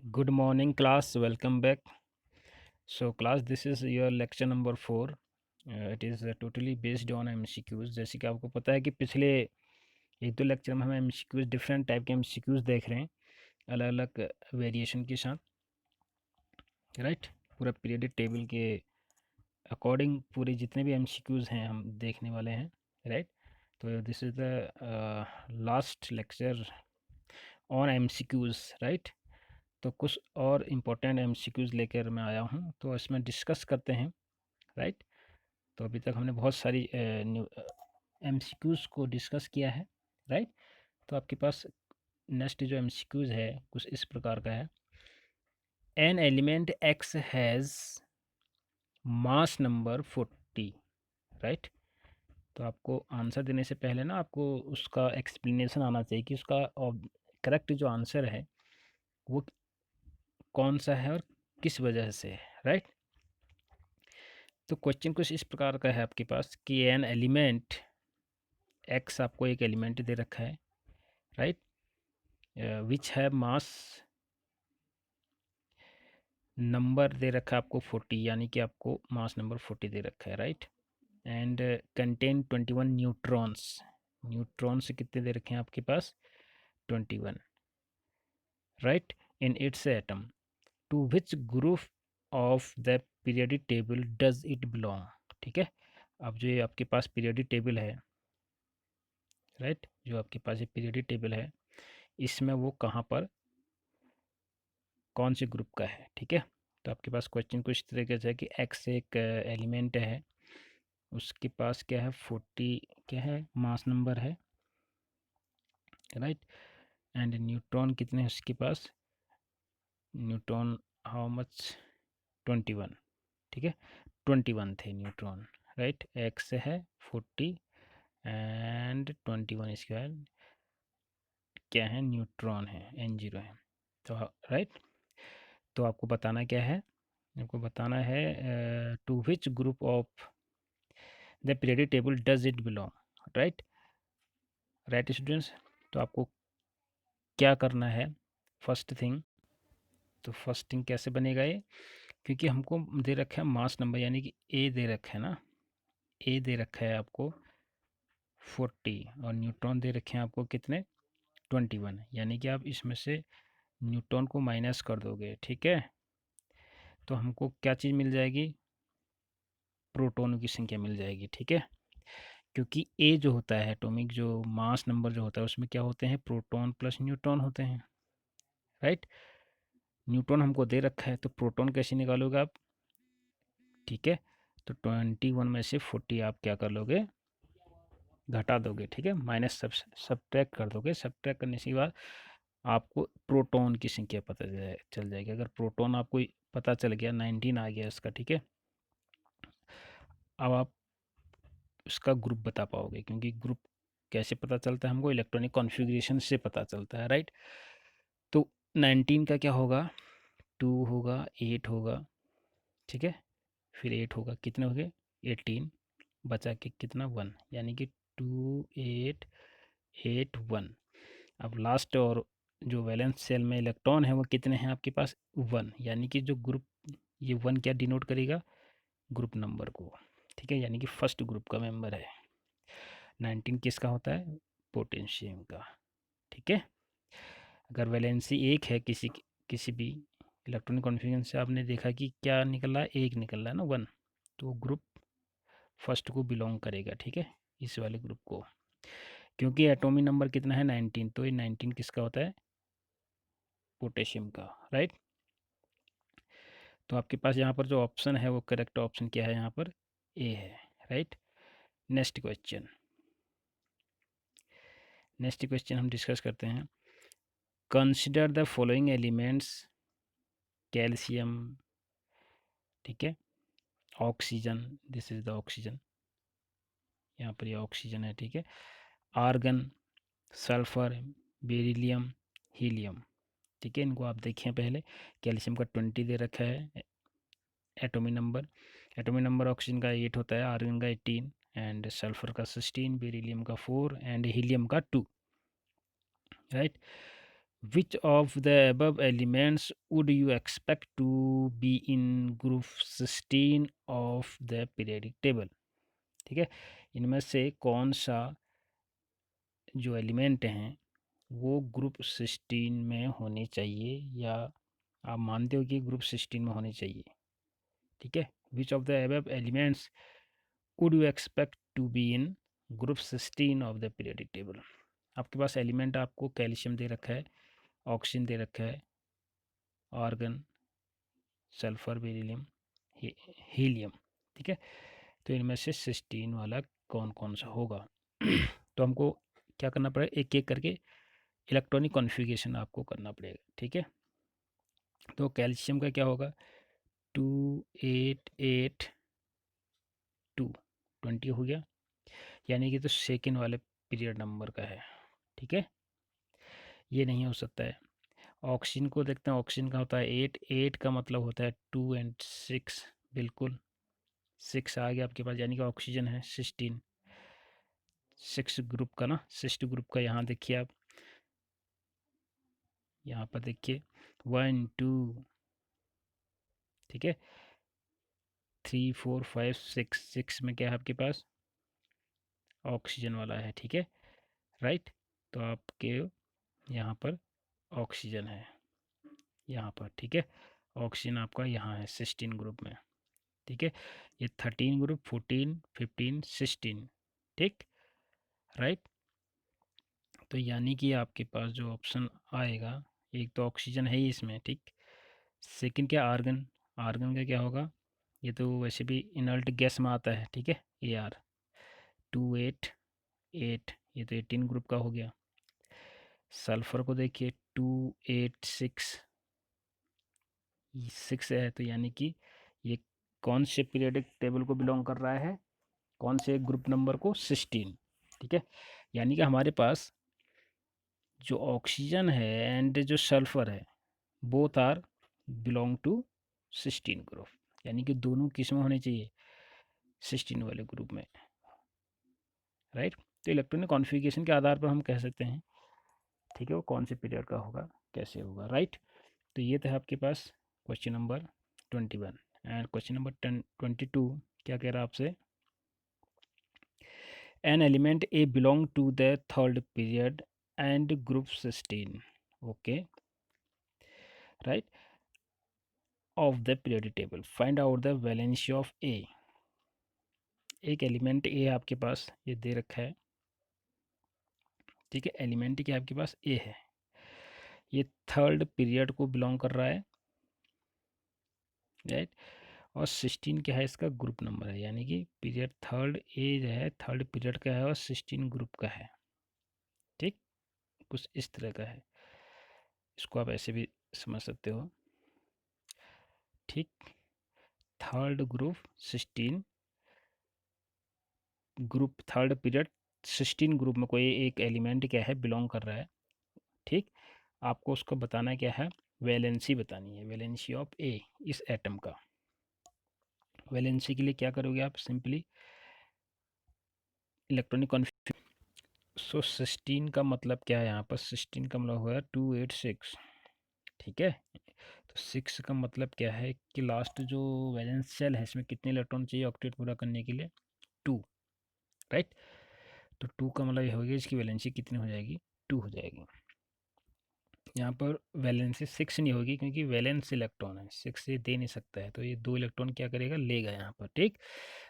Good morning, class. Welcome back. So, class, this is your lecture number 4. It is totally based on MCQs. जैसे कि आपको पता है कि पिछले एक दो लेक्चर में हम MCQs डिफरेंट टाइप के MCQs देख रहे हैं अलग अलग वेरिएशन के साथ, राइट। पूरा पीरियडिक टेबल के अकॉर्डिंग पूरे जितने भी MCQs हैं हम देखने वाले हैं, राइट। तो this is the last lecture on MCQs, right. तो कुछ और इम्पोर्टेंट MCQs लेकर मैं आया हूँ, तो इसमें डिस्कस करते हैं, राइट। तो अभी तक हमने बहुत सारी MCQs को डिस्कस किया है, राइट। तो आपके पास नेक्स्ट जो MCQs है कुछ इस प्रकार का है। An element x has mass number 40, right. तो आपको आंसर देने से पहले ना आपको उसका एक्सप्लेनेशन आना चाहिए कि उसका करेक्ट जो आंसर है वो कौन सा है और किस वजह से है, राइट। तो क्वेश्चन कुछ इस प्रकार का है आपके पास कि एन एलिमेंट एक्स, आपको एक एलिमेंट दे रखा है, राइट, विच है मास नंबर दे रखा है आपको 40, यानी कि आपको मास नंबर 40 दे रखा है, right. And contain 21 neutrons, neutrons कितने दे रखे हैं आपके पास 21, right, in its atom. To which group of the periodic table does it belong, ठीक है। अब जो ये आपके पास पीरियडिक टेबल है, राइट, जो आपके पास ये पीरियडिक टेबल है इसमें वो कहाँ पर कौन से ग्रुप का है, ठीक है। तो आपके पास क्वेश्चन कुछ तरीके से है कि एक्स एक एलिमेंट है, उसके पास क्या है 40, क्या है मास नंबर है, राइट। एंड न्यूट्रॉन कितने हैं उसके पास, न्यूट्रॉन हाउ मच 21, ठीक है, 21 थे न्यूट्रॉन, राइट। एक्स है 40 एंड 21 इसके बाद क्या है न्यूट्रॉन है N0 है, तो राइट। तो आपको बताना क्या है, आपको बताना है to which group of the periodic table does it belong, right, right students. तो आपको क्या करना है फर्स्ट थिंग, तो फर्स्ट थिंग कैसे बनेगा ये, क्योंकि हमको दे रखा है मास नंबर, यानी कि ए दे रखा है ना, ए दे रखा है आपको 40 और न्यूट्रॉन दे रखे हैं आपको कितने 21, यानी कि आप इसमें से न्यूट्रॉन को माइनस कर दोगे, ठीक है। तो हमको क्या चीज़ मिल जाएगी, प्रोटॉनों की संख्या मिल जाएगी, ठीक है। क्योंकि ए जो होता है एटॉमिक जो मास नंबर जो होता है उसमें क्या होते हैं प्रोटॉन प्लस न्यूट्रॉन होते हैं, राइट। न्यूट्रॉन हमको दे रखा है तो प्रोटॉन कैसे निकालोगे आप, ठीक है। तो 21 में से 40 आप क्या कर लोगे, घटा दोगे, ठीक है, माइनस सब्ट्रैक्ट कर दोगे। सब्ट्रैक्ट करने के बाद आपको प्रोटॉन की संख्या पता चल जाएगी। अगर प्रोटॉन आपको पता चल गया 19 आ गया इसका, ठीक है, अब आप उसका ग्रुप बता पाओगे, क्योंकि ग्रुप कैसे पता चलता है हमको, इलेक्ट्रॉनिक कॉन्फ़िगरेशन से पता चलता है, राइट। तो 19 का क्या होगा, 2 होगा, 8 होगा, ठीक है, फिर 8 होगा, कितने हो गए 18, बचा के कितना 1, यानी कि 2 8 8 1। अब लास्ट और जो वैलेंस सेल में इलेक्ट्रॉन है वो कितने हैं आपके पास 1, यानी कि जो ग्रुप ये 1 क्या डिनोट करेगा ग्रुप नंबर को, ठीक है, यानी कि फर्स्ट ग्रुप का मेंबर है। 19 किसका होता है पोटेशियम का, ठीक है। अगर वैलेंसी एक है किसी भी इलेक्ट्रॉनिक कॉन्फ़िगरेशन से आपने देखा कि क्या निकल रहा है, एक निकल रहा है ना 1, तो ग्रुप फर्स्ट को बिलोंग करेगा, ठीक है, इस वाले ग्रुप को। क्योंकि एटॉमिक नंबर कितना है 19, तो ये 19 किसका होता है पोटेशियम का, राइट। तो आपके पास यहाँ पर जो ऑप्शन है वो करेक्ट ऑप्शन क्या है, यहाँ पर ए है, right. Next question, next question हम डिस्कस करते हैं। Consider the following elements, calcium, ठीक है, oxygen, this is the oxygen, यहाँ पर ये ऑक्सीजन है, ठीक है, आर्गन, सल्फर, बेरिलियम, हीलियम, ठीक है। इनको आप देखें पहले, कैल्शियम का 20 दे रखा है atomic number, atomic number oxygen का 8 होता है, आर्गन का 18 एंड सल्फर का 16, बेरिलियम का 4 एंड हीलियम का 2, right. Which of the above elements would you expect to be in group 16 of the periodic table? ठीक है, इनमें से कौन सा जो एलिमेंट हैं वो ग्रुप 16 में होने चाहिए, या आप मानते हो कि ग्रुप 16 में होने चाहिए? ठीक है, which of the above elements would you expect to be in group 16 of the periodic table? आपके पास एलिमेंट, आपको कैल्शियम दे रखा है, ऑक्सीजन दे रखा है, आर्गन, सल्फर, बेरिलियम, हीलियम। ठीक है, तो इनमें से 16 वाला कौन कौन सा होगा? तो हमको क्या करना पड़ेगा, एक एक करके इलेक्ट्रॉनिक कॉन्फ़िगरेशन आपको करना पड़ेगा। ठीक है, तो कैल्शियम का क्या होगा, 2 8 8 2 20 हो गया, यानी कि तो सेकेंड वाले पीरियड नंबर का है। ठीक है, ये नहीं हो सकता है। ऑक्सीजन को देखते हैं, ऑक्सीजन का होता है 8 8 का मतलब होता है 2 एंड 6, बिल्कुल 6 आ गया आपके पास, यानी कि ऑक्सीजन है 16, 6 ग्रुप का ना, 6 ग्रुप का। यहाँ देखिए आप, यहाँ पर देखिए 1 2, ठीक है, 3 4 5 6, 6 में क्या है आपके पास, ऑक्सीजन वाला है। ठीक है, राइट, तो आपके यहाँ पर ऑक्सीजन है यहाँ पर। ठीक है, ऑक्सीजन आपका यहाँ है 16 ग्रुप में। ठीक है, ये 13 ग्रुप, 14 15 16। ठीक, राइट, तो यानी कि आपके पास जो ऑप्शन आएगा, एक तो ऑक्सीजन है ही इसमें। ठीक, सेकंड क्या, आर्गन, आर्गन का क्या होगा, ये तो वैसे भी इनर्ट गैस में आता है। ठीक है, ए आर, 2 8 8, ये तो 18 ग्रुप का हो गया। सल्फर को देखिए 2 8 6, 6 है, तो यानी कि ये कौन से पीरियडिक टेबल को बिलोंग कर रहा है, कौन से ग्रुप नंबर को, 16। ठीक है, यानी कि हमारे पास जो ऑक्सीजन है एंड जो सल्फर है, both are belong to 16 group, यानी कि दोनों किस्में होनी चाहिए 16 वाले ग्रुप में। राइट, तो इलेक्ट्रॉनिक कॉन्फ़िगरेशन के आधार पर हम कह सकते हैं, ठीक है, वो कौन से पीरियड का होगा, कैसे होगा। राइट, तो ये था आपके पास question number 21। And question number 22 क्या कह रहा है आपसे, an element A belong to the third period and group 16, okay, right, of the periodic table, find out the valency of A. एक एलिमेंट ए आपके पास ये दे रखा है। ठीक है, एलिमेंट क्या आपके पास ए है, ये थर्ड पीरियड को बिलोंग कर रहा है, राइट, और 16 क्या है, इसका ग्रुप नंबर है, यानी कि पीरियड थर्ड ए जो है थर्ड पीरियड का है और 16 ग्रुप का है। ठीक, कुछ इस तरह का है, इसको आप ऐसे भी समझ सकते हो। ठीक, third group 16 group, third period 16 group में कोई एक एलिमेंट क्या है, बिलोंग कर रहा है। ठीक, आपको उसको बताना क्या है, वैलेंसी बतानी है, वैलेंसी ऑफ ए इस एटम का। वैलेंसी के लिए क्या करोगे आप, सिंपली इलेक्ट्रॉनिक कॉन्फ़िगरेशन। सो 16 का मतलब क्या है, यहाँ पर 16 का मतलब होगा 2 8 6। ठीक है, तो 6 का मतलब क्या है कि लास्ट जो वैलेंस शेल है इसमें कितने इलेक्ट्रॉन चाहिए ऑक्टेट पूरा करने के लिए, 2। राइट, तो 2 का मतलब ये हो गया, इसकी वैलेंसी कितनी हो जाएगी, 2 हो जाएगी। यहाँ पर वैलेंसी 6 नहीं होगी, क्योंकि वैलेंस इलेक्ट्रॉन है, 6 ये दे नहीं सकता है, तो ये 2 इलेक्ट्रॉन क्या करेगा, लेगा यहाँ पर। ठीक,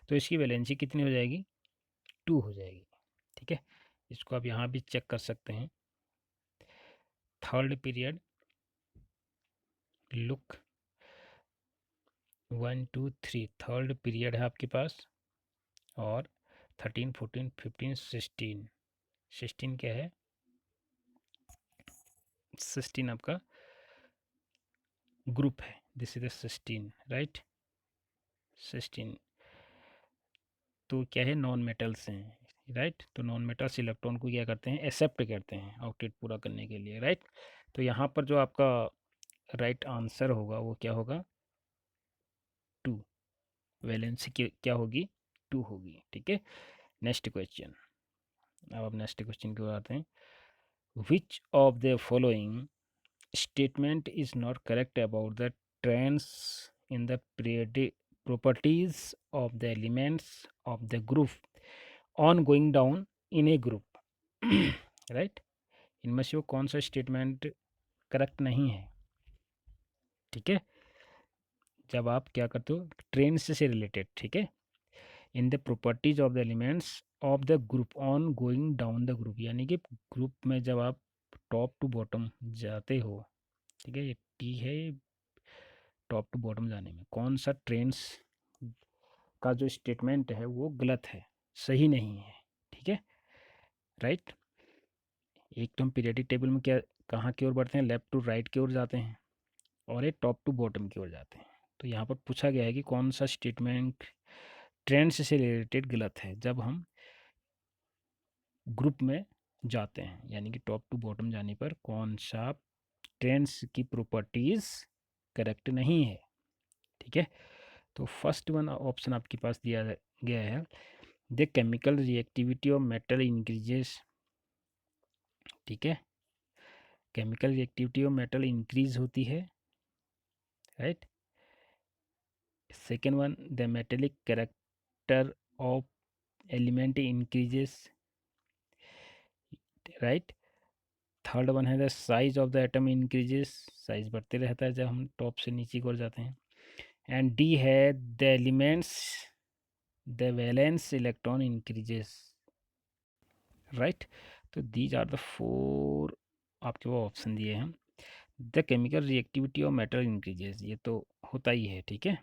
तो इसकी वैलेंसी कितनी हो जाएगी, 2 हो जाएगी। ठीक है, इसको आप यहाँ भी चेक कर सकते हैं, third period, look 1 2 3, third period है आपके पास, और 13 14 15 16, 16 क्या है, 16 आपका ग्रुप है, दिस इज द 16, राइट, 16 तो क्या है, नॉन मेटल्स हैं, राइट, तो नॉन मेटल्स इलेक्ट्रॉन को क्या करते हैं, एक्सेप्ट करते हैं ऑक्टेट पूरा करने के लिए। राइट, तो यहाँ पर जो आपका राइट आंसर होगा वो क्या होगा, 2, वैलेंसी क्या होगी, 2 होगी। ठीक है, नेक्स्ट क्वेश्चन, अब नेक्स्ट क्वेश्चन की ओर आते हैं, विच of the following statement is not correct about the trends in the properties of the elements of the group on going down in a group right इनमें से वो कौन सा स्टेटमेंट करेक्ट नहीं है? ठीक है, जब आप क्या करते हो ट्रेंड्स से रिलेटेड, ठीक है, in the properties of the elements of the group on going down the group, यानी कि ग्रुप में जब आप टॉप टू बॉटम जाते हो, ठीक है, ये टी है, टॉप टू बॉटम जाने में कौन सा ट्रेंड्स का जो स्टेटमेंट है वो गलत है, सही नहीं है, ठीक है, राइट। एक तो हम पीरियडिक टेबल में क्या कहाँ की ओर बढ़ते हैं, लेफ्ट टू राइट की ओर जाते हैं, और एक टॉप टू बॉटम की ओर जाते हैं। तो यहाँ पर पूछा गया है कि कौन सा स्टेटमेंट ट्रेंड्स से रिलेटेड गलत है जब हम ग्रुप में जाते हैं, यानी कि टॉप टू बॉटम जाने पर कौन सा ट्रेंड्स की प्रॉपर्टीज़ करेक्ट नहीं है, ठीक है। तो फर्स्ट वन ऑप्शन आपके पास दिया गया है, the chemical reactivity of metal increases, ठीक है, chemical reactivity of metal increase होती है, right. Second one, the metallic character of element increases, right. Third one है the size of the atom increases, size बढ़ते रहता है जब हम टॉप से नीचे की ओर जाते हैं। एंड डी है the elements the valence electron increases, right. तो दीज आर द फोर आपके वो ऑप्शन दिए हैं। The chemical reactivity of metal increases, ये तो होता ही है, ठीक है।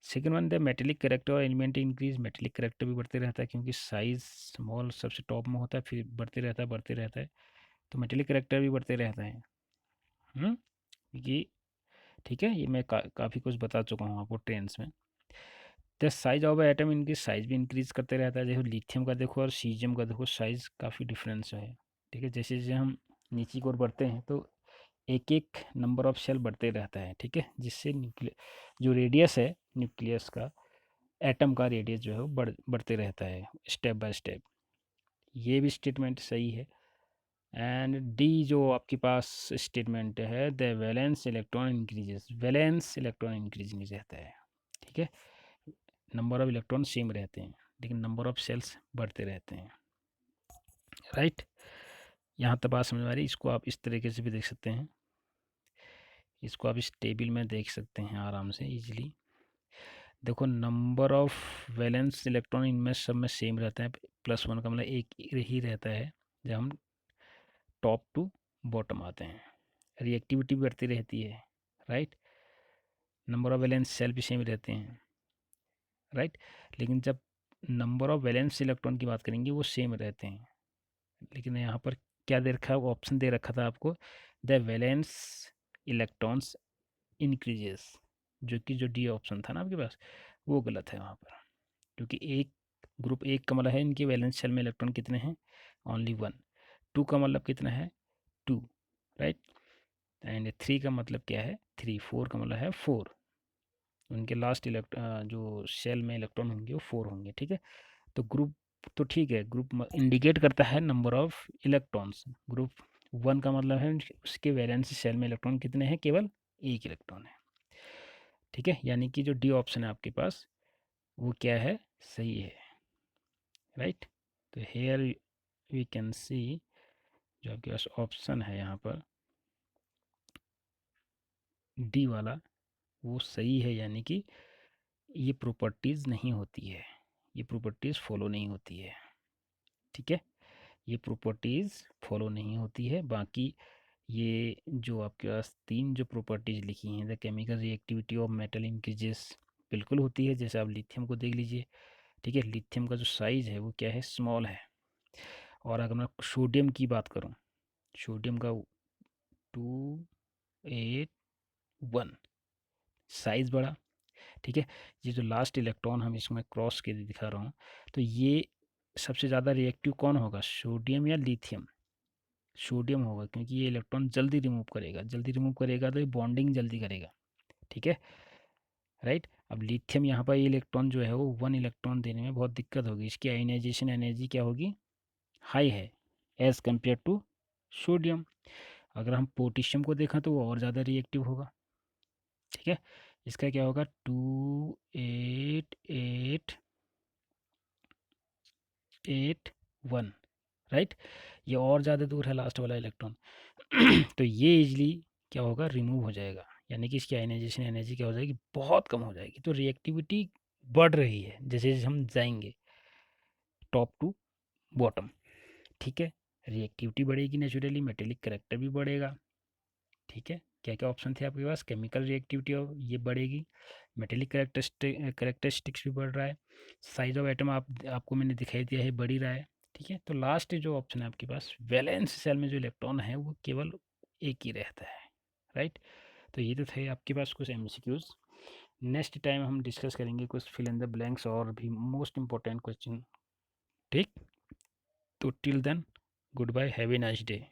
Second one, the metallic character और एलिमेंट इंक्रीज, मेटेलिक करेक्टर भी बढ़ते रहता है क्योंकि साइज स्मॉल सबसे टॉप में होता है, फिर बढ़ते रहता है, तो मेटेलिक करेक्टर भी बढ़ते रहते हैं। ये ठीक है, ये मैं काफ़ी कुछ बता चुका हूँ आपको ट्रेंड्स में। द साइज ऑफ एटम इनकी साइज भी इंक्रीज करते रहता है, देखो लिथियम का देखो और सीजियम का देखो, साइज काफ़ी डिफरेंस है, ठीक है। जैसे जैसे हम नीचे की ओर बढ़ते हैं तो एक एक नंबर ऑफ सेल बढ़ते रहता है, ठीक है, जिससे जो रेडियस है न्यूक्लियस का, एटम का रेडियस जो है वो बढ़ते रहता है स्टेप बाय स्टेप। ये भी स्टेटमेंट सही है। एंड डी जो आपके पास स्टेटमेंट है, the valence electron increases, valence electron increase नहीं रहता है, ठीक है, नंबर ऑफ इलेक्ट्रॉन सेम रहते हैं लेकिन नंबर ऑफ सेल्स बढ़ते रहते हैं, राइट। यहाँ तक बात समझ में आ रही, इसको आप इस तरीके से भी देख सकते हैं, इसको आप इस टेबल में देख सकते हैं आराम से इजीली। देखो नंबर ऑफ वैलेंस इलेक्ट्रॉन इनमें सब में सेम रहता है, +1 का मतलब एक ही रहता है जब हम टॉप टू बॉटम आते हैं। रिएक्टिविटी बढ़ती रहती है, right, number of valence shell भी सेम रहते हैं, राइट। लेकिन जब नंबर ऑफ वैलेंस इलेक्ट्रॉन की बात करेंगे वो सेम रहते हैं, लेकिन यहाँ पर क्या दे रखा है, ऑप्शन दे रखा था आपको, द वैलेंस इलेक्ट्रॉन्स इंक्रीजेस, जो कि जो डी ऑप्शन था ना आपके पास वो गलत है वहाँ पर, क्योंकि एक ग्रुप एक का मतलब है इनके वैलेंस शेल में इलेक्ट्रॉन कितने हैं, ओनली 1, 2 का मतलब कितना है 2, राइट, एंड 3 का मतलब क्या है 3, 4 का मतलब है 4, उनके लास्ट जो शेल में इलेक्ट्रॉन होंगे वो 4 होंगे, ठीक है। तो ग्रुप तो ठीक है, ग्रुप इंडिकेट करता है नंबर ऑफ इलेक्ट्रॉन्स, ग्रुप 1 का मतलब है उसके वैलेंस शेल में इलेक्ट्रॉन कितने हैं, केवल एक इलेक्ट्रॉन है, ठीक है, यानी कि जो डी ऑप्शन है आपके पास वो क्या है, सही है, राइट। तो हेयर वी कैन सी जो आपके पास ऑप्शन है यहाँ पर डी वाला वो सही है, यानी कि ये प्रॉपर्टीज़ नहीं होती है, ये प्रॉपर्टीज़ फॉलो नहीं होती है, ठीक है, ये प्रॉपर्टीज़ फॉलो नहीं होती है। बाकी ये जो आपके पास तीन जो प्रॉपर्टीज़ लिखी हैं, the chemical reactivity of metal increases, बिल्कुल होती है। जैसे आप लिथियम को देख लीजिए, ठीक है, लिथियम का जो साइज़ है वो क्या है, स्मॉल है। और अगर मैं सोडियम की बात करूँ, सोडियम का 281 साइज़ बड़ा, ठीक है। ये जो लास्ट इलेक्ट्रॉन हम इसमें क्रॉस के दिखा रहा हूँ, तो ये सबसे ज़्यादा रिएक्टिव कौन होगा, सोडियम या लिथियम, सोडियम होगा, क्योंकि ये इलेक्ट्रॉन जल्दी रिमूव करेगा तो ये बॉन्डिंग जल्दी करेगा, ठीक है, राइट। अब लिथियम यहाँ पर ये इलेक्ट्रॉन जो है वो 1 इलेक्ट्रॉन देने में बहुत दिक्कत होगी, इसकी आयनाइजेशन एनर्जी क्या होगी, हाई है एज़ कम्पेयर टू सोडियम। अगर हम पोटेशियम को देखा तो वो और ज़्यादा रिएक्टिव होगा, ठीक है। इसका क्या होगा, 28881, राइट। ये और ज़्यादा दूर है लास्ट वाला इलेक्ट्रॉन। तो ये इजली क्या होगा, रिमूव हो जाएगा, यानी कि इसकी आयनाइजेशन एनर्जी क्या हो जाएगी, बहुत कम हो जाएगी। तो रिएक्टिविटी बढ़ रही है जैसे जैसे हम जाएंगे टॉप टू बॉटम, ठीक है। रिएक्टिविटी बढ़ेगी नेचुरली, मेटेलिक करेक्टर भी बढ़ेगा, ठीक है। क्या क्या ऑप्शन थे आपके पास, केमिकल रिएक्टिविटी ये बढ़ेगी, मेटेलिक करेक्टरिस्टिक्स भी बढ़ रहा है, साइज ऑफ एटम आपको मैंने दिखाई दिया है बढ़ ही रहा है, ठीक है। तो लास्ट जो ऑप्शन है आपके पास, वैलेंस सेल में जो इलेक्ट्रॉन है वो केवल एक ही रहता है, राइट। तो ये तो थे आपके पास कुछ एमसीक्यूज। नेक्स्ट टाइम हम डिस्कस करेंगे कुछ फिल इन द ब्लैंक्स और भी मोस्ट इंपॉर्टेंट क्वेश्चन, ठीक। तो till then, goodbye, have a nice day.